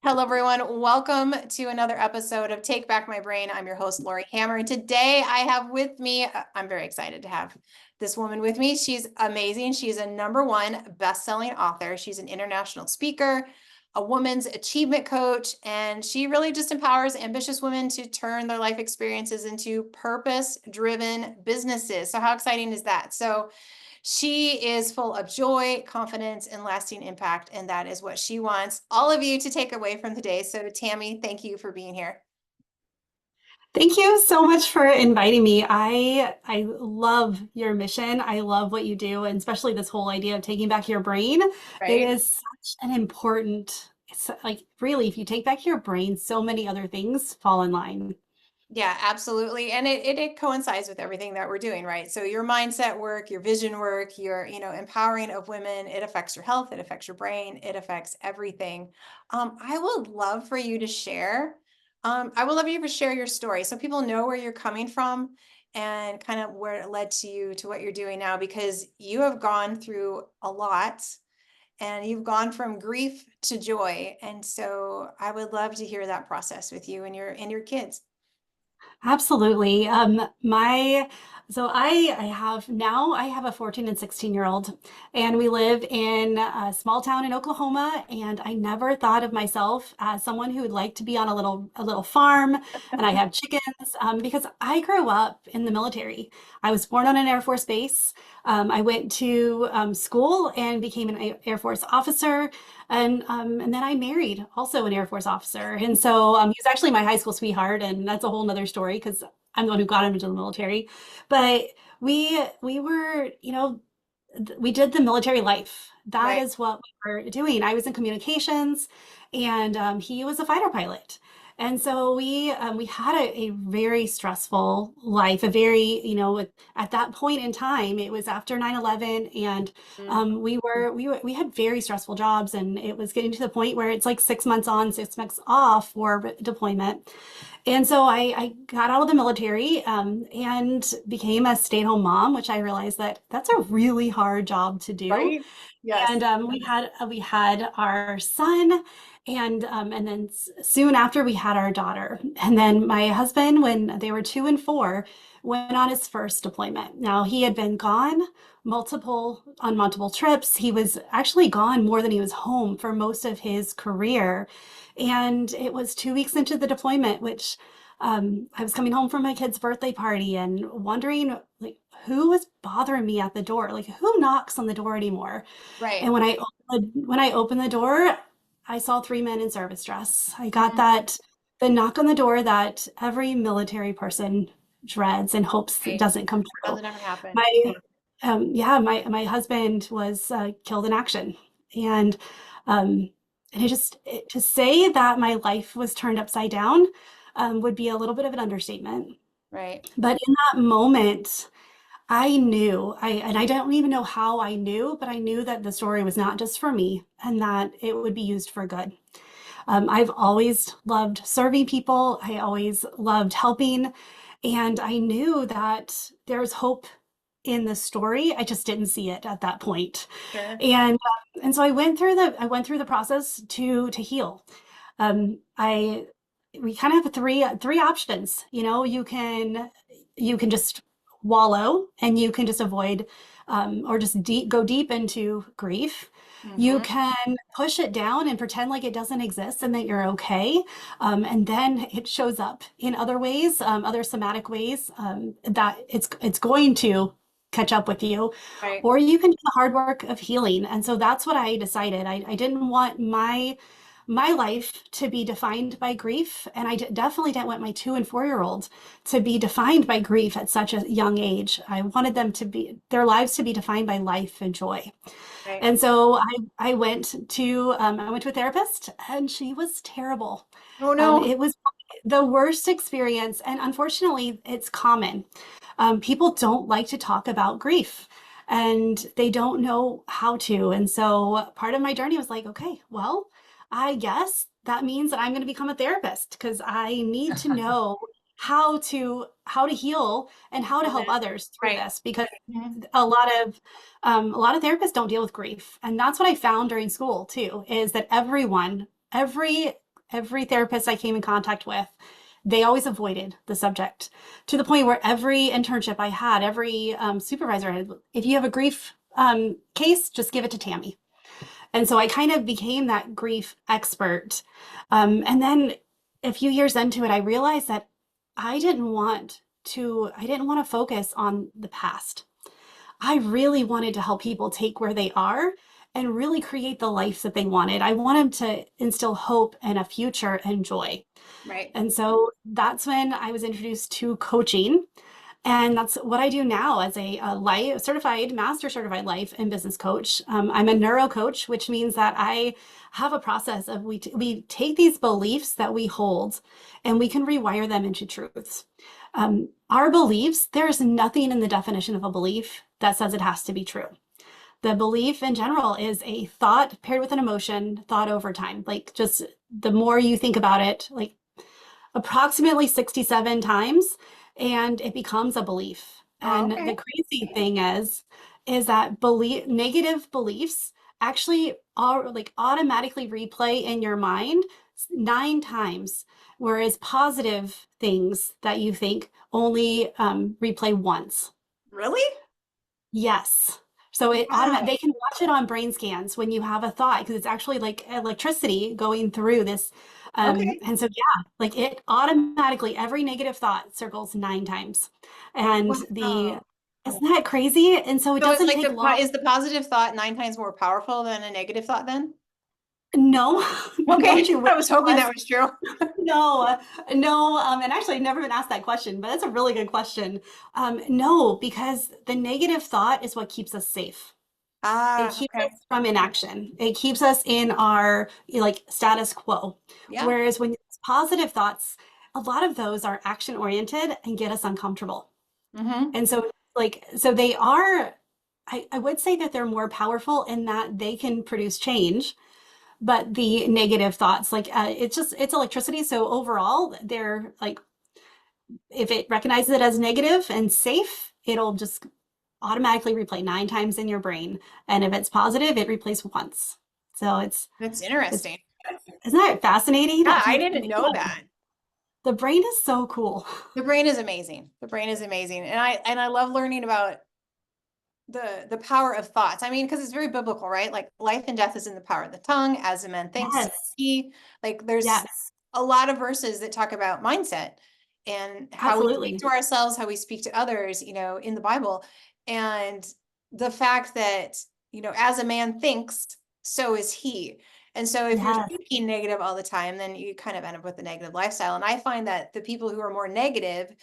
Hello, everyone. Welcome to another episode of Take Back My Brain. I'm your host, Laurie Hammer. And today I have with me, I'm very excited to have this woman with me. She's amazing. She's a #1 best-selling author. She's an international speaker, a woman's achievement coach, and she really just empowers ambitious women to turn their life experiences into purpose-driven businesses. So how exciting is that? So she is full of joy, confidence, and lasting impact, and that is what she wants all of you to take away from today. So, Tami, thank you for being here. Thank you so much for inviting me. I love your mission. I love what you do, and especially this whole idea of taking back your brain. It Right? is such an important, it's like really, if you take back your brain, so many other things fall in line. Yeah, absolutely. And it coincides with everything that we're doing, right? So your mindset work, your vision work, your, empowering of women, it affects your health, it affects your brain, it affects everything. I would love for you to share. I would love you to share your story so people know where you're coming from and kind of where it led to you to what you're doing now, because you have gone through a lot and you've gone from grief to joy. And so I would love to hear that process with you and your kids. Absolutely. I have a 14 and 16-year-old, and we live in a small town in Oklahoma, and I never thought of myself as someone who would like to be on a little farm, and I have chickens, because I grew up in the military. I was born on an Air Force base. I went to school and became an Air Force officer. And then I married also an Air Force officer. And so he's actually my high school sweetheart, and that's a whole nother story because I'm the one who got him into the military. But we were, we did the military life. That Right. is what we were doing. I was in communications, and he was a fighter pilot. And so we had a very stressful life, a very, at that point in time, it was after 9/11, and Mm. we had very stressful jobs, and it was getting to the point where it's like 6 months on, 6 months off for deployment. And so I got out of the military and became a stay-at-home mom, which I realized that that's a really hard job to do. Right? Yes. And we had our son, and then soon after we had our daughter. And then my husband, when they were 2 and 4, went on his first deployment. Now he had been gone multiple trips. He was actually gone more than he was home for most of his career. And it was 2 weeks into the deployment, which I was coming home from my kid's birthday party and wondering, like, who was bothering me at the door? Like, who knocks on the door anymore? And Right. when I opened the door, I saw 3 men in service dress. I got Mm. the knock on the door that every military person dreads and hopes it Right. doesn't come true. Doesn't ever happen. My yeah, my husband was killed in action, and um, to say that my life was turned upside down would be a little bit of an understatement. Right. But in that moment, I knew, and I don't even know how I knew, but I knew that the story was not just for me and that it would be used for good. I've always loved serving people. I always loved helping. And I knew that there's hope in the story. I just didn't see it at that point. Sure. And so I went through the process to heal. I We kind of have three options. You can just wallow, and you can just avoid or just go deep into grief. You Hmm. can push it down and pretend like it doesn't exist and that you're okay. And then it shows up in other ways, other somatic ways, that it's going to catch up with you. Right. Or you can do the hard work of healing. And so that's what I decided. I didn't want my life to be defined by grief, and definitely didn't want my 2 and 4-year-olds to be defined by grief at such a young age. I wanted their lives to be defined by life and joy. Right. And so I went to a therapist, and she was terrible. Oh no. It was the worst experience, and unfortunately, it's common. People don't like to talk about grief, and they don't know how to. And so part of my journey was like, okay, well, I guess that means that I'm going to become a therapist because I need to know how to heal and how to help Mhm. others through Right. this, because Mhm. a lot of therapists don't deal with grief. And that's what I found during school too, is that every every therapist I came in contact with, they always avoided the subject to the point where every internship I had, every supervisor I had, if you have a grief case, just give it to Tami. And so I kind of became that grief expert. And then a few years into it, I realized that I didn't want to focus on the past. I really wanted to help people take where they are and really create the life that they wanted. I wanted to instill hope and a future and joy. Right. And so that's when I was introduced to coaching. And that's what I do now as a life certified, master certified life and business coach. I'm a neuro coach, which means that I have a process of we take these beliefs that we hold and we can rewire them into truths. Our beliefs, there's nothing in the definition of a belief that says it has to be true. The belief in general is a thought paired with an emotion, thought over time. Like just the more you think about it, like approximately 67 times, and it becomes a belief. Oh, And okay. the crazy thing is that negative beliefs actually are like automatically replay in your mind 9 times, whereas positive things that you think only replay once. Really? Yes. So Wow. they can watch it on brain scans when you have a thought because it's actually like electricity going through this. Okay. And so yeah, like it automatically every negative thought circles 9 times. And the Wow. isn't that crazy? And so it So it's doesn't like take long. is the positive thought 9 times more powerful than a negative thought then? No, don't Okay. you wish I was it hoping was? that was true. No, no, and actually I've never been asked that question, but that's a really good question. No, because the negative thought is what keeps us safe. It Ah, keeps us okay. from inaction. It keeps us in our like status quo. Yeah. Whereas when it's positive thoughts, a lot of those are action oriented and get us uncomfortable. Mm-hmm. And so so they are, I would say that they're more powerful in that they can produce change, but the negative thoughts, like it's electricity. So overall, they're like if it recognizes it as negative and safe, it'll just automatically replay 9 times in your brain. And if it's positive, it replays once. So That's it's interesting. isn't that fascinating? Yeah, That I you didn't think know that. the brain is so cool. The brain is amazing. The brain is amazing. And I love learning about the power of thoughts. I mean, because it's very biblical, right? Like life and death is in the power of the tongue. As a man thinks, so is Yes, he. Like there's yes, a lot of verses that talk about mindset and how we speak absolutely. to ourselves, how we speak to others, in the Bible. And the fact that, as a man thinks, so is he. And so if you're Yes, thinking negative all the time, then you kind of end up with a negative lifestyle. And I find that the people who are more negative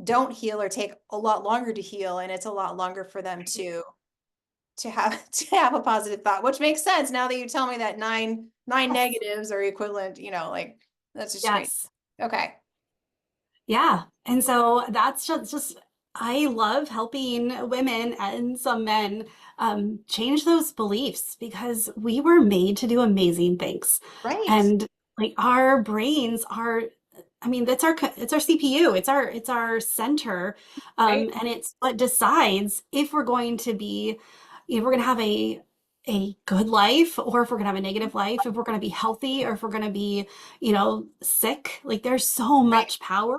don't heal or take a lot longer to heal, and it's a lot longer for them to have to have a positive thought, which makes sense now that you tell me that nine yes, negatives are equivalent, like that's just great. yes. Okay. Yeah. And so that's just I love helping women and some men change those beliefs because we were made to do amazing things. Right. And like our brains are, I mean, it's our CPU, it's our center, Right. and it's what decides if we're going to be, if we're going to have a good life or if we're going to have a negative life, if we're going to be healthy or if we're going to be sick. Like there's so Right. much power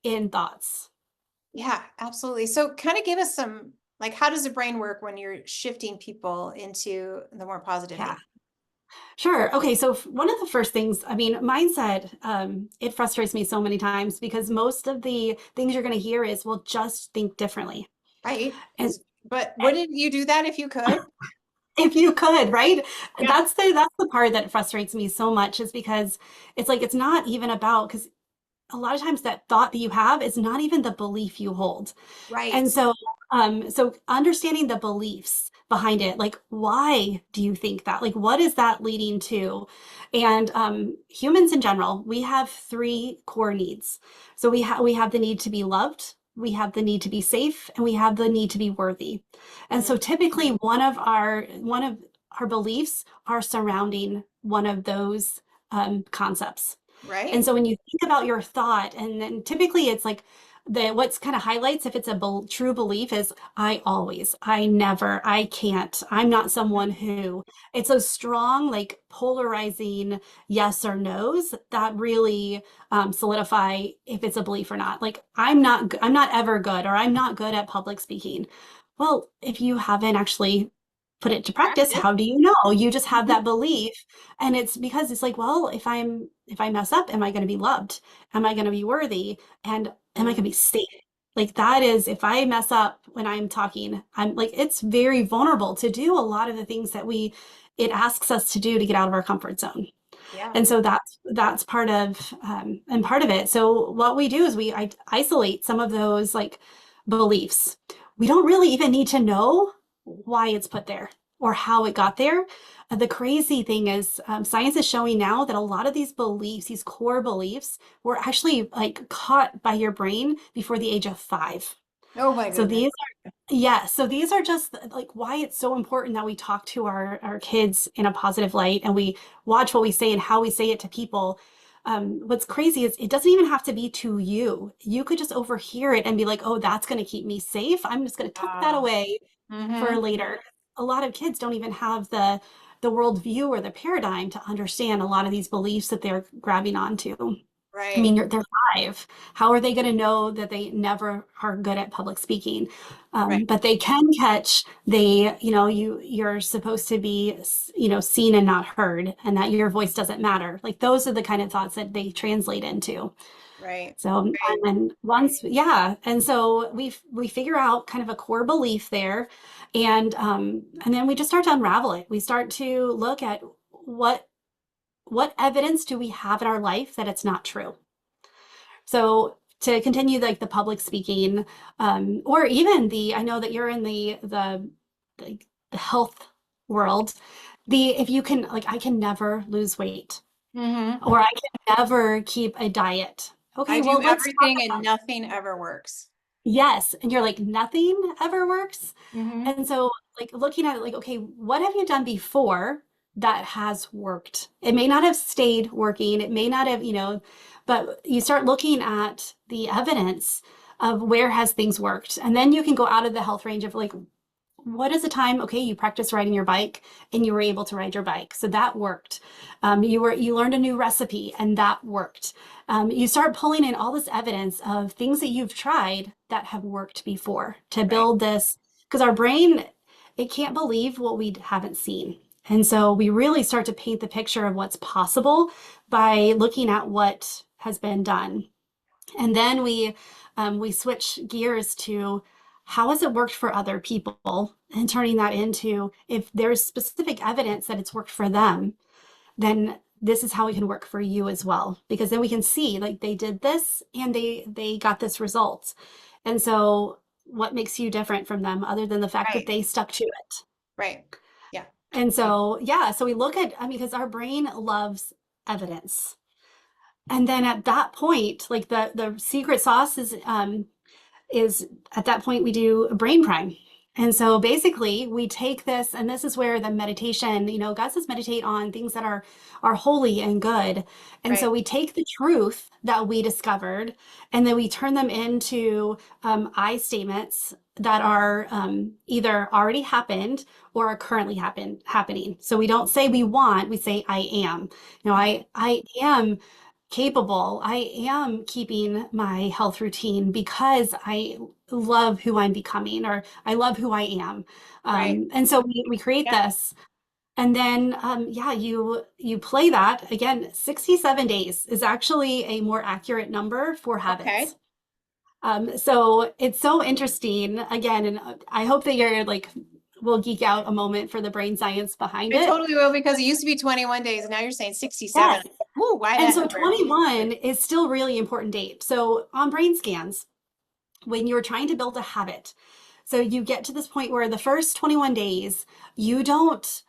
in thoughts. Yeah, absolutely. So kind of give us some, like, how does the brain work when you're shifting people into the more positive Yeah, thing? sure. Okay, so one of the first things, I mean, mindset, it frustrates me so many times because most of the things you're going to hear is, well, just think differently. Right. And But wouldn't you do that if you could? if you could, right? Yeah. That's the part that frustrates me so much is because it's like it's not even about because a lot of times that thought that you have is not even the belief you hold. Right. And so, so understanding the beliefs behind it, like why do you think that? Like what is that leading to? And humans in general, we have 3 core needs. So we have the need to be loved, we have the need to be safe, and we have the need to be worthy. And Mm, so typically one of our beliefs are surrounding one of those concepts. And right. so when you think about your thought, and then typically it's like what's kind of highlights if it's a true belief is I always, I never, I can't, I'm not someone who. It's those strong, like polarizing yes or no's that really solidify if it's a belief or not. Like I'm not ever good, or I'm not good at public speaking. Well, if you haven't actually put it to practice, Practice. how do you know? You just have Mhm. that belief. And it's because it's like, well, if I mess up, am I going to be loved? Am I going to be worthy? And am I going to Mm, be safe? Like that is, if I mess up when I'm talking, I'm like, it's very vulnerable to do a lot of the things that it asks us to do to get out of our comfort zone. yeah. And so that's part of and part of it. So what we do is we isolate some of those like beliefs. We don't really even need to know why it's put there or how it got there. The crazy thing is, science is showing now that a lot of these beliefs, these core beliefs, were actually like caught by your brain before the age of 5. Oh my So goodness. these are just like why it's so important that we talk to our kids in a positive light and we watch what we say and how we say it to people. What's crazy is it doesn't even have to be to you. You could just overhear it and be like, oh, that's going to keep me safe. I'm just going to tuck that Ah. away for Mm-hmm. later. A lot of kids don't even have the worldview or the paradigm to understand a lot of these beliefs that they're grabbing onto. I Right. mean, they're 5. How are they going to know that they never are good at public speaking? Right. But they can catch you're supposed to be, seen and not heard, and that your voice doesn't matter. Like those are the kind of thoughts that they translate into. Right. So, Right. and then once, yeah, and so we figure out kind of a core belief there, and then we just start to unravel it. We start to look at what evidence do we have in our life that it's not true. So to continue like the public speaking, or even I know that you're in the health world. If you can, like, I can never lose weight, Mm-hmm. or I can never keep a diet. I Okay, do well, let's talk everything and about nothing ever works. yes. And you're like, nothing ever works. Mm-hmm. And so, like, looking at it, like, okay, what have you done before that has worked? It may not have stayed working. It may not have, but you start looking at the evidence of where has things worked. And then you can go out of the health range of like, what is the time? Okay, you practice riding your bike and you were able to ride your bike, so that worked. You learned a new recipe and that worked. You start pulling in all this evidence of things that you've tried that have worked before to Right. build this, because our brain, it can't believe what we haven't seen. And so we really start to paint the picture of what's possible by looking at what has been done. And then we switch gears to how has it worked for other people, and turning that into if there's specific evidence that it's worked for them, then this is how it can work for you as well. Because then we can see like they did this and they got this result. And so what makes you different from them other than the fact that Right. they stuck to it? Right. Yeah. And Yeah. so yeah, so we look at, I mean, because our brain loves evidence. And then at that point, like the secret sauce is at that point we do a brain prime. And so basically we take this, and this is where the meditation, God says meditate on things that are holy and good. And so Right. we take the truth that we discovered and then we turn them into I statements that are either already happened or are currently happening. So we don't say we want, we say I am. I am capable. I am keeping my health routine because I love who I'm becoming, or I love who I am. Right. And so we create Yeah. this. And then, yeah, you play that again. 67 days is actually a more accurate number for Okay. habits. So it's so interesting again, and I hope that you're like, will geek out a moment for the brain science behind I it. totally will because it used to be 21 days and now you're saying 67. Yes. Woo, why And that so number? 21 is still really important date. So on brain scans, when you're trying to build a habit, so you get to this point where the first 21 days, you don't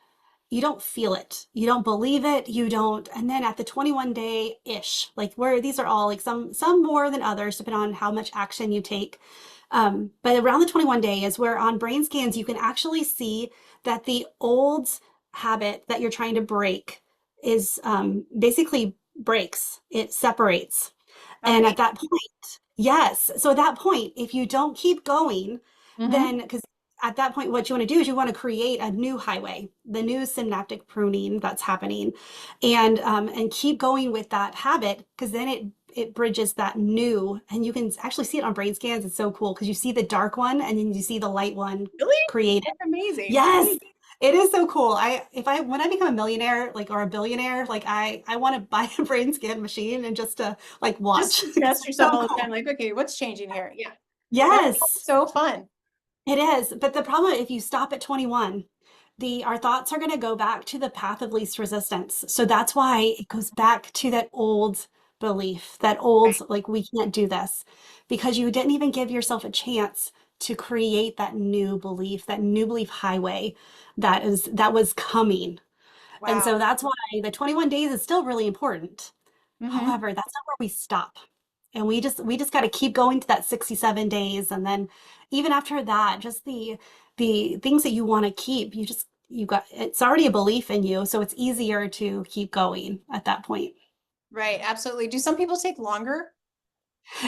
you don't feel it. You don't believe it. You don't. And then at the 21 day ish, like where these are all like some more than others, depending on how much action you take. But around the 21 day is where on brain scans, you can actually see that the old habit that you're trying to break is basically breaks, it separates. And Okay. at that point, Yes. So at that point, if you don't keep going, Mm-hmm. then because at that point, what you want to do is you want to create a new highway, the new synaptic pruning that's happening, and keep going with that habit because then it bridges that new, and you can actually see it on brain scans. It's so cool because you see the dark one and then you see the light one Really? created. That's amazing. Yes. It is so cool. When I become a millionaire, like or a billionaire, like I want to buy a brain scan machine and just to like Just watch. to It's test yourself so all the time, cool. like, okay, what's changing here? Yeah. That Yes, so fun. it is. But the problem, if you stop at 21, the our thoughts are going to go back to the path of least resistance. So that's why it goes back to that old belief, that Right. old, like, we can't do this, because you didn't even give yourself a chance to create that new belief highway that was coming. And Wow. so that's why the 21 days is still really important. Mm-hmm. However, that's not where we stop. And we just got to keep going to that 67 days. And then even after that, just the things that you want to keep, you got it's already a belief in you. So it's easier to keep going at that point. Right. Absolutely. Do some people take longer?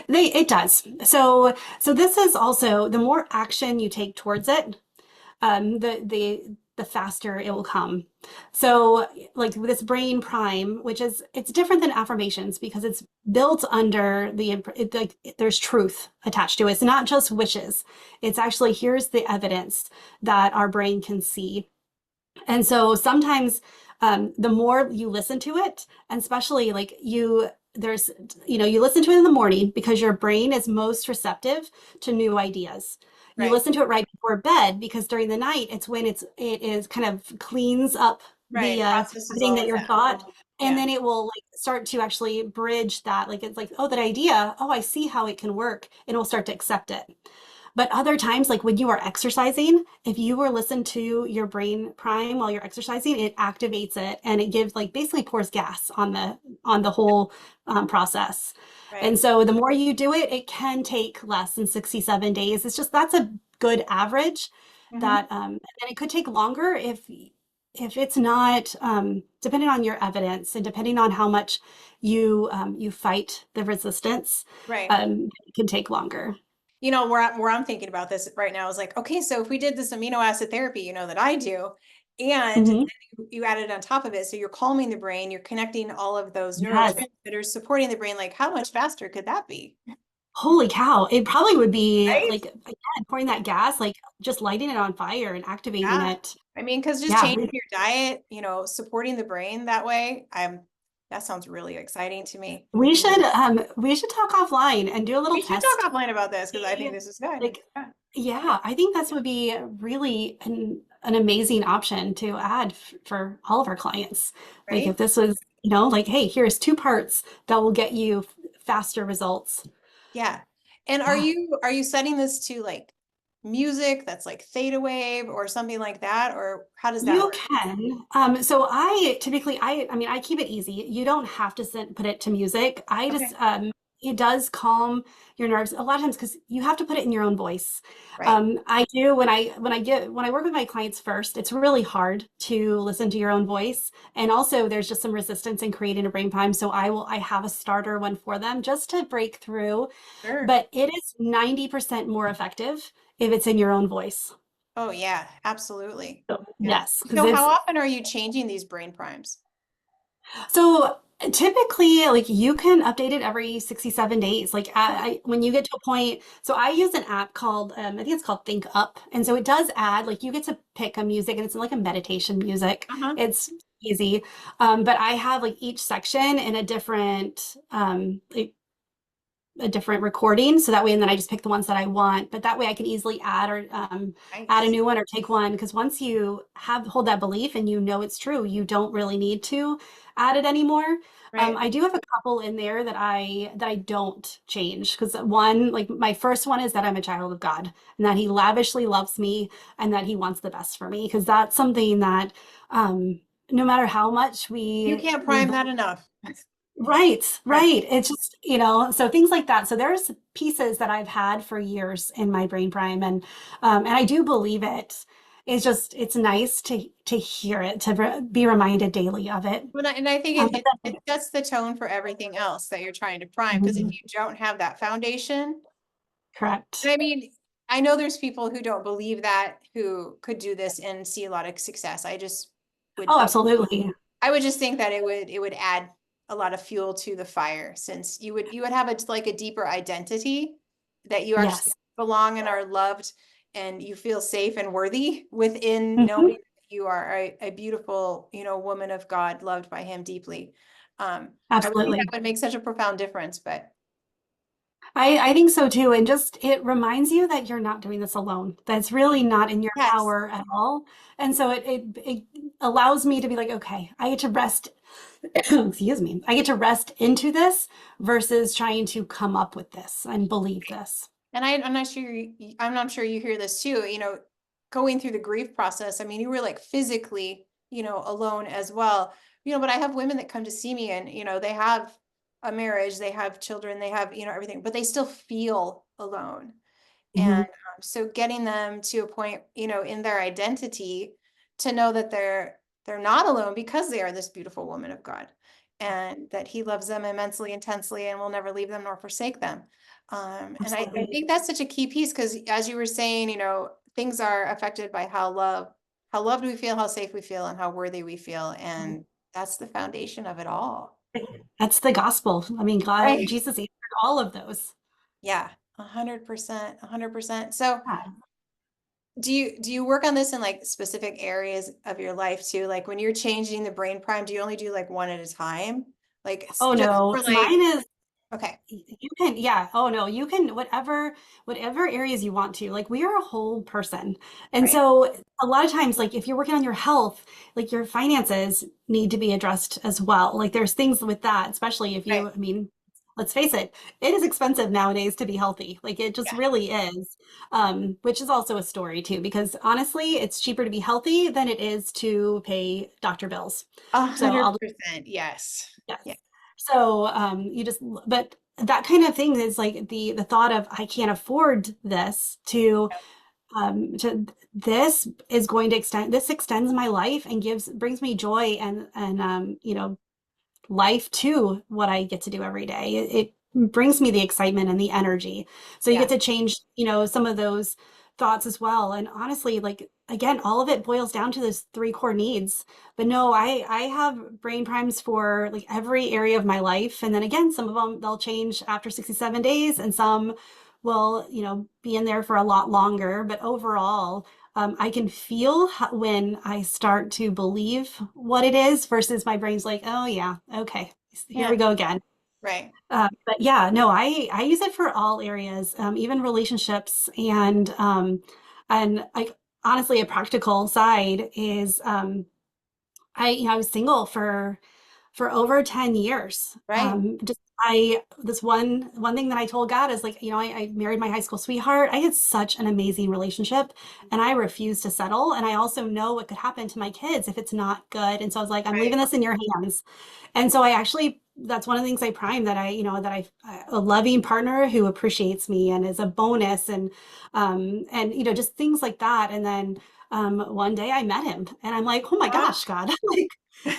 It does. So this is also the more action you take towards it, the faster it will come. So like this brain prime, which is it's different than affirmations because it's built under like there's truth attached to it. It's not just wishes. It's actually here's the evidence that our brain can see. And so sometimes the more you listen to it, and especially like there's, you listen to it in the morning because your brain is most receptive to new ideas. You Right. listen to it right before bed because during the night, it's when it is kind of cleans up the Right. Processes everything all that of your that. thought, and Yeah. then it will like start to actually bridge that. Like it's like, oh, that idea, oh, I see how it can work, and it will start to accept it. But other times, like when you are exercising, if you were listen to your brain prime while you're exercising, it activates it and it gives like basically pours gas on the whole process. And Right. so the more you do it, it can take less than 67 days. It's just that's a good average Mm-hmm. that and then it could take longer if it's not depending on your evidence and depending on how much you fight the resistance, Right. it can take longer. Where I'm thinking about this right now is like, okay, so if we did this amino acid therapy, that I do, and then Mhm. you added on top of it, so you're calming the brain, you're connecting all of those Yes. neurotransmitters supporting the brain, like how much faster could that be? Holy cow. It probably would be Right? like, again, pouring that gas, like just lighting it on fire and activating Yeah. it. I mean, because just Yeah, changing your diet, supporting the brain that way, that sounds really exciting to me. we should talk offline and do a little We should talk test. offline about this because I think See, this is good. like, Yeah. yeah, I think this would be really an amazing option to add for all of our clients. Like if Right? this was, like, hey, here's two parts that will get you faster results. Yeah. And are Yeah. you setting this to like music that's like theta wave or something like that? Or how does that You work? can. So I typically, I mean, I keep it easy. You don't have to put it to music. Okay. It does calm your nerves a lot of times because you have to put it in your own voice. Right. I do when I work with my clients first, it's really hard to listen to your own voice. And also there's just some resistance in creating a brain prime. So I have a starter one for them just to break through. Sure. But it is 90% more effective if it's in your own voice. Oh yeah, absolutely. So, Yeah. yes, because So how it's often are you changing these brain primes? So typically, like you can update it every 67 days. Like when you get to a point, so I use an app called, I think it's called Think Up. And so it does add, like you get to pick a music and it's like a meditation music. Uh-huh. It's easy. But I have like each section in a different recording. So that way, and then I just pick the ones that I want. But that way I can easily add or add a Nice. new one or take one. Because once you hold that belief and you know it's true, you don't really need to add it anymore. Right. I do have a couple in there that I don't change because one, like my first one is that I'm a child of God and that He lavishly loves me and that He wants the best for me. Because that's something that no matter how much You we can't we prime that believe. enough. Right, Right. right. It's just, so things like that. So there's pieces that I've had for years in my brain prime and I do believe it. it's nice to hear it, to be reminded daily of it. And I think But it sets the tone for everything else that you're trying to prime. Because if Mhm. you don't have that foundation, Correct. I mean, I know there's people who don't believe that, who could do this and see a lot of success. I just would Oh, think, absolutely. I would just think that it would add a lot of fuel to the fire, since you would have a like a deeper identity, that you actually Yes. belong and are loved, and you feel safe and worthy within knowing Hmm. that you are a beautiful, woman of God, loved by him deeply. I would think that Absolutely. would make such a profound difference, but I think so too. And just it reminds you that you're not doing this alone. That's really not in your yes. power at all. And so it allows me to be like, okay, I get to rest, excuse me, I get to rest into this versus trying to come up with this and believe this. And I'm not sure I'm not sure you hear this too, going through the grief process. I mean, you were like physically, alone as well. But I have women that come to see me, and, they have a marriage, they have children, they have, everything, but they still feel alone. And Mhm. so getting them to a point, in their identity, to know that they're not alone, because they are this beautiful woman of God, and that he loves them immensely, intensely, and will never leave them nor forsake them. And I Absolutely. think that's such a key piece, because as you were saying, things are affected by how loved we feel, how safe we feel, and how worthy we feel. And that's the foundation of it all. That's the gospel. I mean, God, Right. Jesus answered all of those. Yeah, 100%, 100%. So Yeah. do you work on this in like specific areas of your life too? Like when you're changing the brain prime, do you only do like one at a time? Like Oh just no, for like, mine is okay, you can, yeah. Oh no, you can whatever areas you want to. Like we are a whole person. And right, so a lot of times, like if you're working on your health, like your finances need to be addressed as well. Like there's things with that, especially if right, you, I mean, let's face it, it is expensive nowadays to be healthy. Like it just yeah, really is. Which is also a story too, because honestly, it's cheaper to be healthy than it is to pay doctor bills. a So hundred I'll percent, yes, Yes. yeah, So you just but that kind of thing is like the thought of I can't afford this to this is going to extend this extends my life and brings me joy and life to what I get to do every day. It brings me the excitement and the energy. So you yeah, get to change, some of those thoughts as well. And honestly, like again, all of it boils down to those three core needs. But no, I have brain primes for like every area of my life. And then again, some of them they'll change after 67 days and some will, be in there for a lot longer. But overall, I can feel when I start to believe what it is versus my brain's like, oh yeah, okay, here yeah, we go again. right, But yeah, no, I use it for all areas, even relationships and like honestly, a practical side is I was single for over 10 years. right, Just I this one thing that I told God is like, I married my high school sweetheart. I had such an amazing relationship and I refused to settle. And I also know what could happen to my kids if it's not good. And so I was like, I'm right, leaving this in your hands. And so I actually that's one of the things I prime that a loving partner who appreciates me and is a bonus and just things like that. And then one day I met him and I'm like, oh my uh, gosh, God. Like,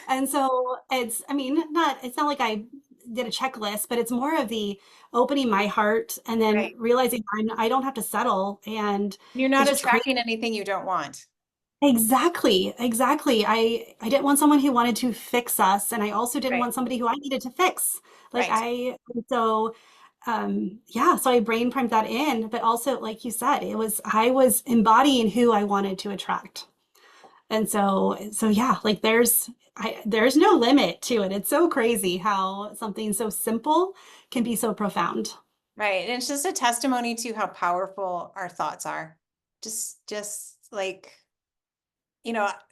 and so I mean, it's not like I did a checklist, but it's more of the opening my heart and then right. realizing I don't have to settle. And You're not it's just crazy. attracting anything you don't want. Exactly, exactly. I didn't want someone who wanted to fix us, and I also didn't Right, want somebody who I needed to fix. Like right, I, so yeah, so I brain primed that in, but also like you said, I was embodying who I wanted to attract. And so yeah, like there's no limit to it. It's so crazy how something so simple can be so profound. right. And it's just a testimony to how powerful our thoughts are. Just like,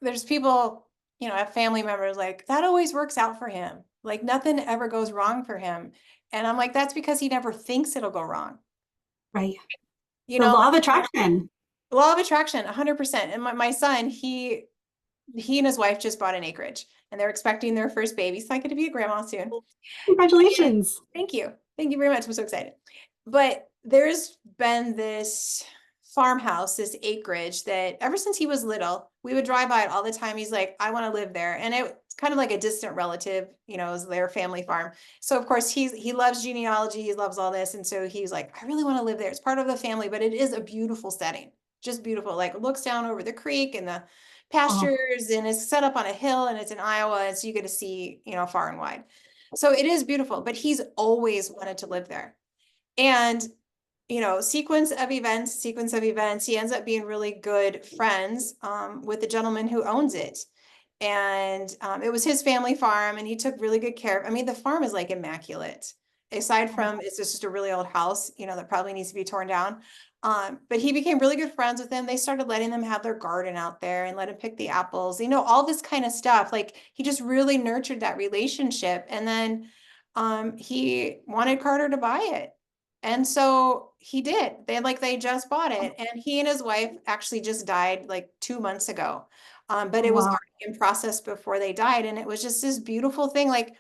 there's people, have family members like that always works out for him. Like nothing ever goes wrong for him. And I'm like, that's because he never thinks it'll go wrong. Right. You The know, law of attraction. law of attraction, 100%. And my son, he and his wife just bought an acreage, and they're expecting their first baby. So I get to be a grandma soon. And Congratulations. thank you. Thank you very much. I'm so excited. But there's been this farmhouse, this acreage that ever since he was little, we would drive by it all the time. He's like, I want to live there. And it's kind of like a distant relative, you know, is their family farm. So of course he loves genealogy, he loves all this. And so he's like, I really want to live there. It's part of the family, but it is a beautiful setting, just beautiful. Like it looks down over the creek and the Oh, pastures, and it's set up on a hill, and it's in Iowa. And so you get to see, you know, far and wide. So it is beautiful, but he's always wanted to live there. And, you know, sequence of events, he ends up being really good friends with the gentleman who owns it. And it was his family farm, and he took really good care of. I mean, the farm is like immaculate. Aside from it's just a really old house, you know, that probably needs to be torn down. But he became really good friends with them. They started letting them have their garden out there and let him pick the apples, you know, all this kind of stuff. Like he just really nurtured that relationship. And then he wanted Carter to buy it. And so he did. They just bought it. And he and his wife actually just died like 2 months ago. But it was wow. already in process before they died. And it was just this beautiful thing. Like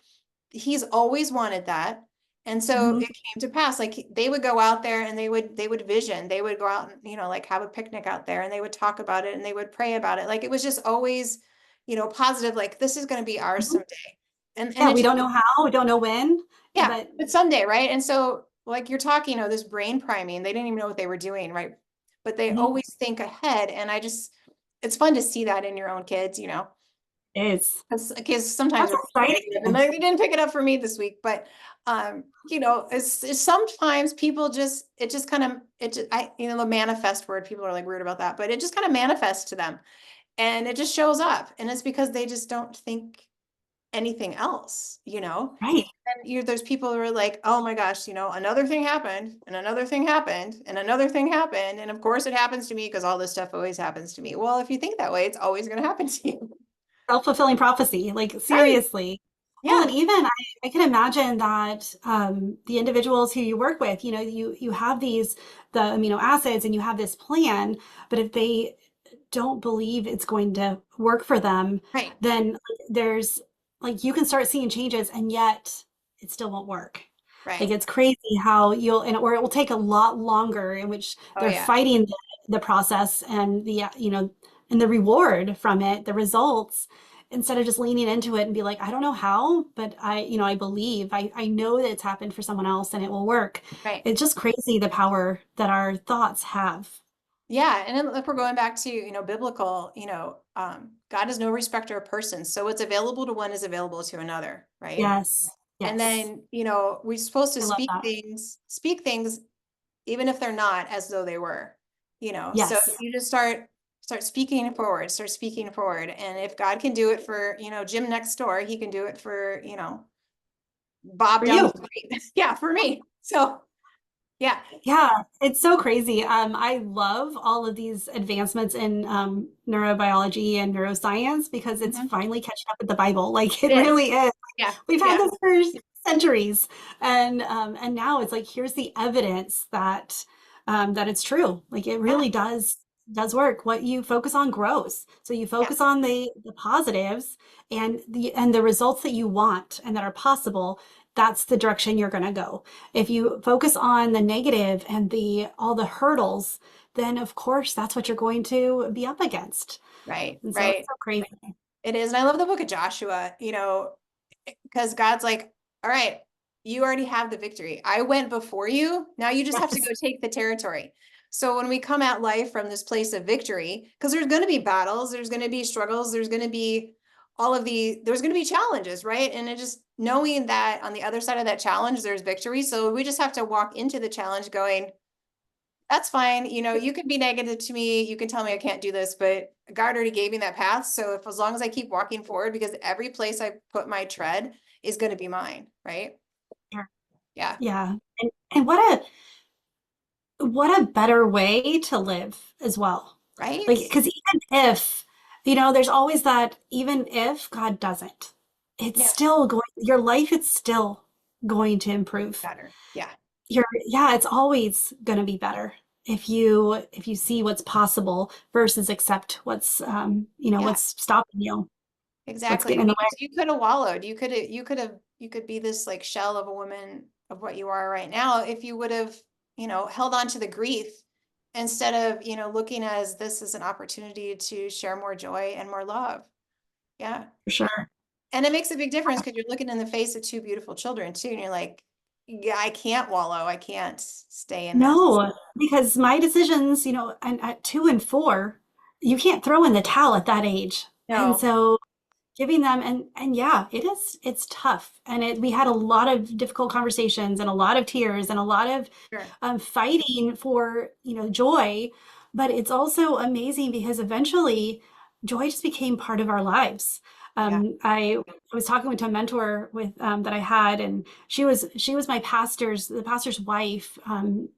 he's always wanted that. And so Mhm. it came to pass. Like they would go out there and they would vision, they would go out and, you know, like have a picnic out there, and they would talk about it and they would pray about it. Like it was just always, you know, positive, like this is going to be ours Mhm. someday. And Yeah, it we just, don't know how, we don't know when, yeah, but but someday, right? And so like you're talking, you know, this brain priming, they didn't even know what they were doing, right? But they mhm, always think ahead. And it's fun to see that in your own kids, you know. it is. Because kids sometimes That's are really negative, and exciting. they didn't pick it up for me this week. But you know, it's sometimes people just it just kind of it just, I you know, the manifest word, people are like weird about that, but it just kind of manifests to them, and it just shows up, and it's because they just don't think anything else, you know. Right. And there's people who are like, oh my gosh, you know, another thing happened, and another thing happened, and another thing happened, and of course it happens to me because all this stuff always happens to me. Well, if you think that way, it's always going to happen to you. Self-fulfilling prophecy, like Right. seriously. Well, and Yeah. even I can imagine that the individuals who you work with, you know, you have the amino acids and you have this plan, but if they don't believe it's going to work for them, Right. then there's like you can start seeing changes and yet it still won't work. Like Right. it's crazy how or it will take a lot longer in which Oh they're yeah. fighting the process and and the reward from it, the results, instead of just leaning into it and be like, I don't know how, but I believe, I know that it's happened for someone else and it will work. Right. It's just crazy the power that our thoughts have. Yeah. And then if we're going back to, you know, biblical, you know, God is no respecter of persons. So what's available to one is available to another, right? Yes. And Yes. then, you know, we're supposed to I love that. speak things, even if they're not, as though they were, you know. So Yes. you just start speaking forward, start speaking forward. And if God can do it for, you know, Jim next door, he can do it for, you know, Bob For down the you. street. Yeah, for me. So yeah. Yeah, it's so crazy. I love all of these advancements in neurobiology and neuroscience because it's Mhm. finally catching up with the Bible. Like It it is. really is. Yeah. We've had Yeah. this for centuries, and now it's like here's the evidence that it's true. Like it Yeah. really does work. What you focus on grows. So you Yeah. focus on the positives and the results that you want and that are possible. That's the direction you're going to go. If you focus on the negative and the all the hurdles, then of course that's what you're going to be up against. Right. And so it's Right. so crazy. It is. And I love the book of Joshua, you know, because God's like, all right, you already have the victory. I went before you. Now you just have to go Yes. take the territory. So when we come at life from this place of victory, because there's going to be battles, there's going to be struggles, there's going to be there's going to be challenges, right? And it just knowing that on the other side of that challenge, there's victory. So we just have to walk into the challenge going, that's fine. You know, you can be negative to me. You can tell me I can't do this, but God already gave me that path. So if as long as I keep walking forward, because every place I put my tread is going to be mine, right? Yeah. Yeah. Yeah. And what a better way to live as well. Like, Right? because even if, there's always that, even if God doesn't, Yeah. your life is still going to improve. Better. Yeah. Yeah, it's always going to be better if you see what's possible versus accept Yeah. what's stopping you, what's Exactly. getting in the Because you could have wallowed. You could be this like shell of a woman of what you are right now if you would have, you know, held on to the grief instead of, looking as this is an opportunity to share more joy and more love. Yeah. For sure. And it makes a big difference because you're looking in the face of two beautiful children too. And you're like, yeah, I can't wallow. I can't stay in this. No, because my decisions, and at 2 and 4, you can't throw in the towel at that age. And No, so giving them and yeah, it's tough. And we had a lot of difficult conversations and a lot of tears and a lot of sure. fighting for, joy. But it's also amazing because eventually joy just became part of our lives. Yeah. I was talking with a mentor that I had, and she was the pastor's wife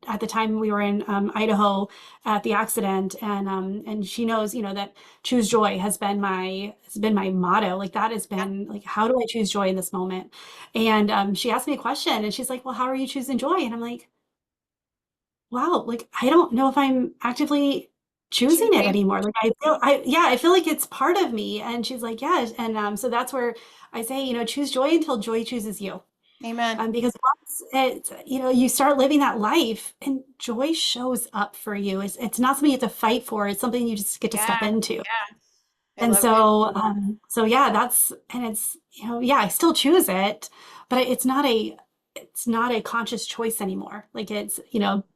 at the time we were in Idaho at the accident, and she knows that choose joy has been my motto. Like that has Yeah. been like, how do I choose joy in this moment? And she asked me a question, and she's like, well, how are you choosing joy? And I'm like, wow, like I don't know if I'm actively choosing it Choosing. anymore. Like I feel like it's part of me. And she's like, yeah. And so that's where I say, choose joy until joy chooses you. Amen. Because once you start living that life and joy shows up for you. It's not something you have to fight for. It's something you just get to step Yeah. into. Yeah. I And love it. so yeah, it's, yeah, I still choose it, but it's not a conscious choice anymore. Like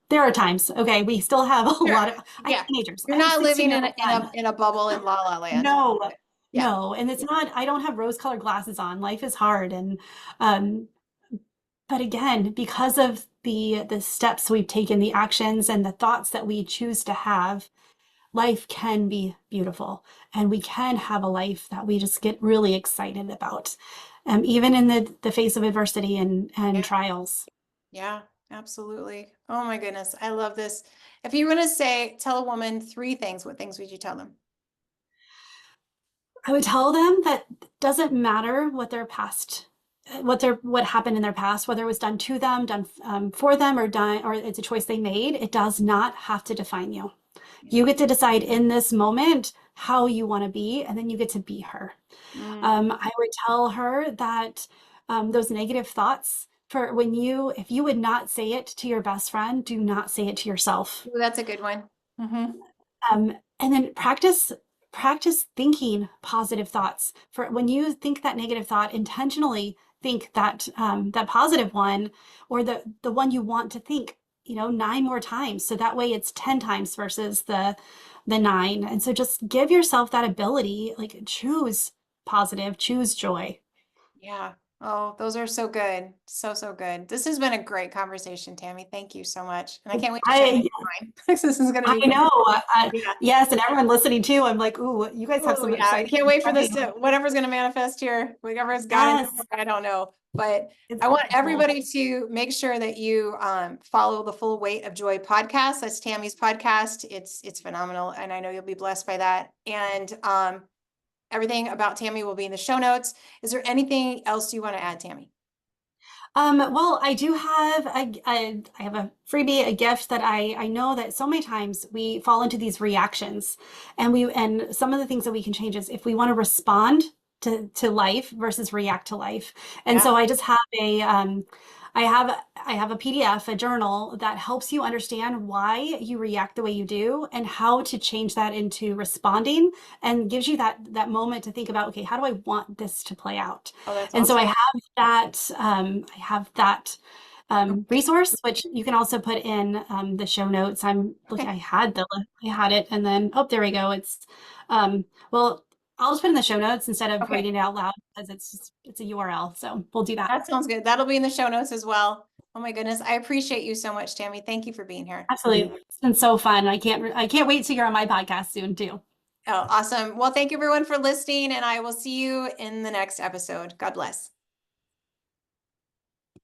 there are times, okay, we still have a Sure. lot of, I have Yeah. teenagers. You're I have a not living in 16-year-old a, in son. a, in a bubble in La La Land. No, Yeah. no. And it's not, I don't have rose-colored glasses on. Life is hard. Um, but again, because of the steps we've taken, the actions and the thoughts that we choose to have, life can be beautiful, and we can have a life that we just get really excited about, even in the face of adversity and Yeah. trials. Yeah. Absolutely. Oh my goodness. I love this. If you were going to tell a woman three things, what things would you tell them? I would tell them that it doesn't matter what happened in their past, whether it was done to them, done for them, or it's a choice they made. It does not have to define you. You get to decide in this moment how you want to be, and then you get to be her. Mm. I would tell her that those negative thoughts, if you would not say it to your best friend, do not say it to yourself. Ooh, that's a good one. And then practice thinking positive thoughts. For when you think that negative thought, intentionally think that positive one, or the one you want to think, 9 more times. So that way it's 10 times versus the 9. And so just give yourself that ability, like choose positive, choose joy. Yeah. Oh, those are so good. So, so good. This has been a great conversation, Tammy. Thank you so much. And I can't wait to share I mine. This is going to I be know. yeah. Yes, and everyone listening too. I'm like, ooh, you guys have Oh, some yeah. I exciting can't things wait for this coming. to whatever's going to manifest here, whatever's God in Yes, I don't know. But it's I want beautiful. everybody to make sure that you follow the Full Weight of Joy podcast. That's Tammy's podcast. It's phenomenal, and I know you'll be blessed by that. And everything about Tammy will be in the show notes. Is there anything else you want to add, Tammy? Well, I do have I have a freebie, a gift that I know that so many times we fall into these reactions, and some of the things that we can change is if we want to respond to life versus react to life. And Yeah. so I just have I have a PDF, a journal that helps you understand why you react the way you do and how to change that into responding, and gives you that moment to think about, okay, how do I want this to play out? Oh, that's And so awesome. I have that Okay. resource, which you can also put in the show notes. I'm looking, Okay. I had it, and then, oh, there we go. Well, I'll just put it in the show notes instead of Okay. reading it out loud, because it's a URL. So we'll do that. That sounds good. That'll be in the show notes as well. Oh my goodness. I appreciate you so much, Tammy. Thank you for being here. Absolutely. It's been so fun. I can't wait to hear on my podcast soon too. Oh, awesome. Well, thank you everyone for listening, and I will see you in the next episode. God bless.